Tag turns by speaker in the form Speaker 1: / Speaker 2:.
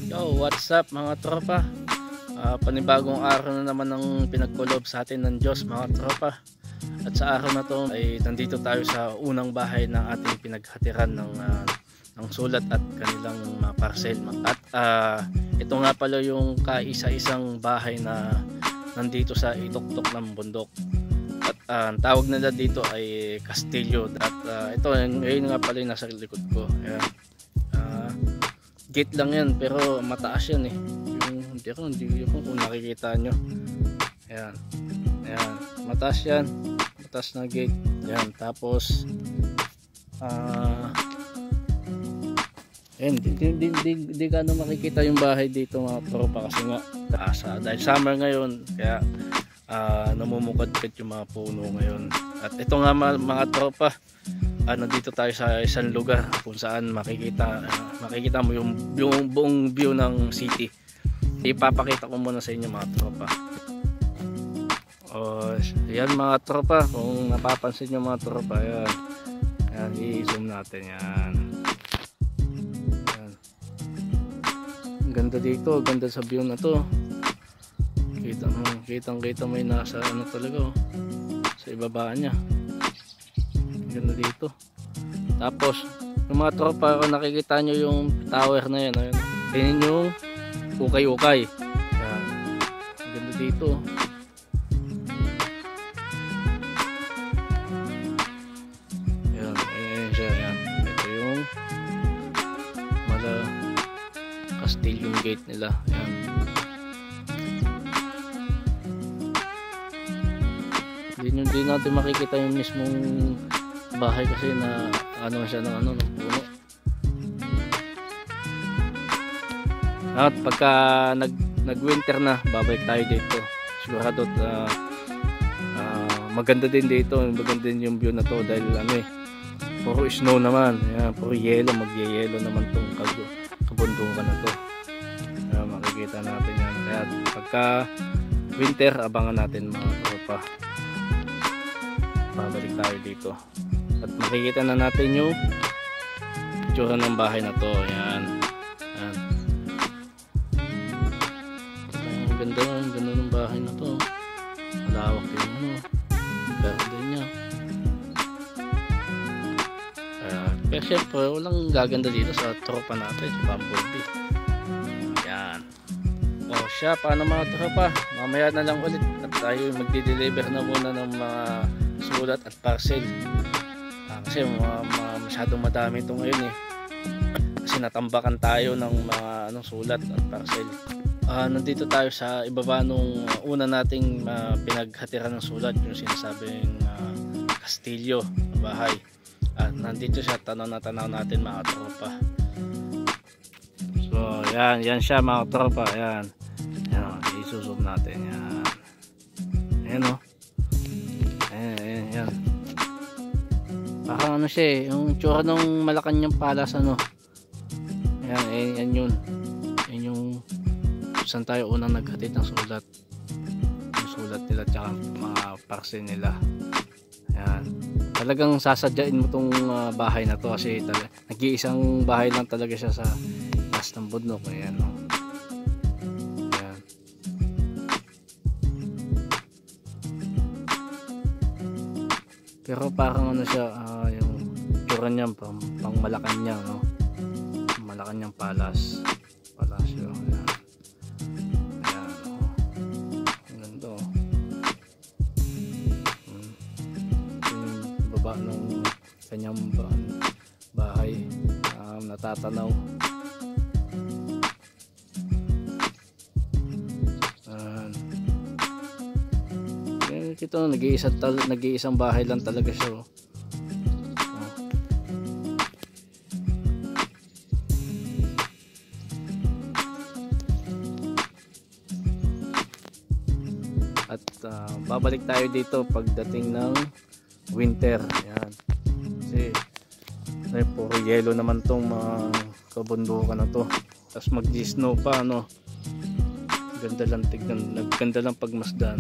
Speaker 1: Yo, what's up mga tropa? Panibagong araw na naman ang pinagkulob sa atin ng Diyos mga tropa. At sa araw na to ay nandito tayo sa unang bahay ng ating pinaghatiran ng sulat at kanilang mga parcel. At ito nga pala yung kaisa-isang bahay na nandito sa ituktok ng bundok. At ang tawag nila dito ay Castillo. At ito ngayon nga pala yung nasa likod ko. Ayan. Gate lang yan pero mataas yan eh. Hindi ko kung nakikita nyo. Ayan. Ayan. Mataas yan. Mataas na gate. Ayan. Tapos ayan. Di ka na makikita yung bahay dito mga tropa kasi nga dahil summer ngayon kaya namumukadkad yung mga puno ngayon. At ito nga mga tropa, nandito tayo sa isang lugar kung saan makikita mo yung buong view ng city. Ipapakita ko muna sa inyo mga tropa. Yan mga tropa, kung napapansin nyo mga tropa, yan, i-zoom natin yan. Yan. Ang ganda dito, ganda sa view na to. Kita mo yung nasa talaga sa ibaba niya. Ganda dito. Tapos yung mga tropa, kung nakikita nyo yung tower na yan, ayun, tingnan yung ukay-ukay. Ganda dito. Ayan siya. Ayan. Ito yung Castillo gate nila. Ayan. Hindi natin makikita yung mismong bahay kasi na siya ng puno. At pagka nag-winter na, babalik tayo dito. Sigurado maganda din dito, maganda din yung view na to dahil puro snow naman. Ayan, puro yelo, mag-yelo naman tong kabundukan na to. Ayan, makikita natin yan. Kaya pagka winter, abangan natin mga tropa. Babalik tayo dito. At makikita na natin yung itsura ng bahay na to. Ayan. Ayan. Ang ganda ng bahay na to. Malawak yung verde niya. Pero syempre walang gaganda dito sa tropa natin, si Bumblebee. Ayan. Siya, paano mga tropa? Mamaya na lang ulit at tayo magdi-deliver na muna ng mga sulat at parcel. Kasi masyadong madami ito ngayon eh. Kasi natambakan tayo ng mga sulat at parcel. Nandito tayo sa ibaba nung una nating pinaghatiran ng sulat, yung sinasabing Castillo bahay. Nandito siya, tanaw natin mga tropa. So yan siya mga tropa. Yan, isusum natin yan. Ayan o. Ayan. Parang siya yung tsura ng Malacanang Palace Ayan yun. Ayan yung saan tayo unang naghatid ng sulat. Yung sulat nila tsaka mga parcel nila. Ayan. Talagang sasadyain mo tong bahay na to kasi nag-iisang bahay lang talaga siya sa taas ng bundok. Ayan o. Ayan. Pero parang siya, yung tsura niya pang Malacanang, Malacanang Palace. Palasyo. Ayan. Ang ganda yung baba ng kanyang bahay, natatanaw. Ito nag-iisang bahay lang talaga siya. At babalik tayo dito pagdating ng winter. Ayan. Kasi puro yelo naman tong mga kabundukan na to. Tapos mag-snow pa ganda lang tignan, nagganda lang pagmasdan.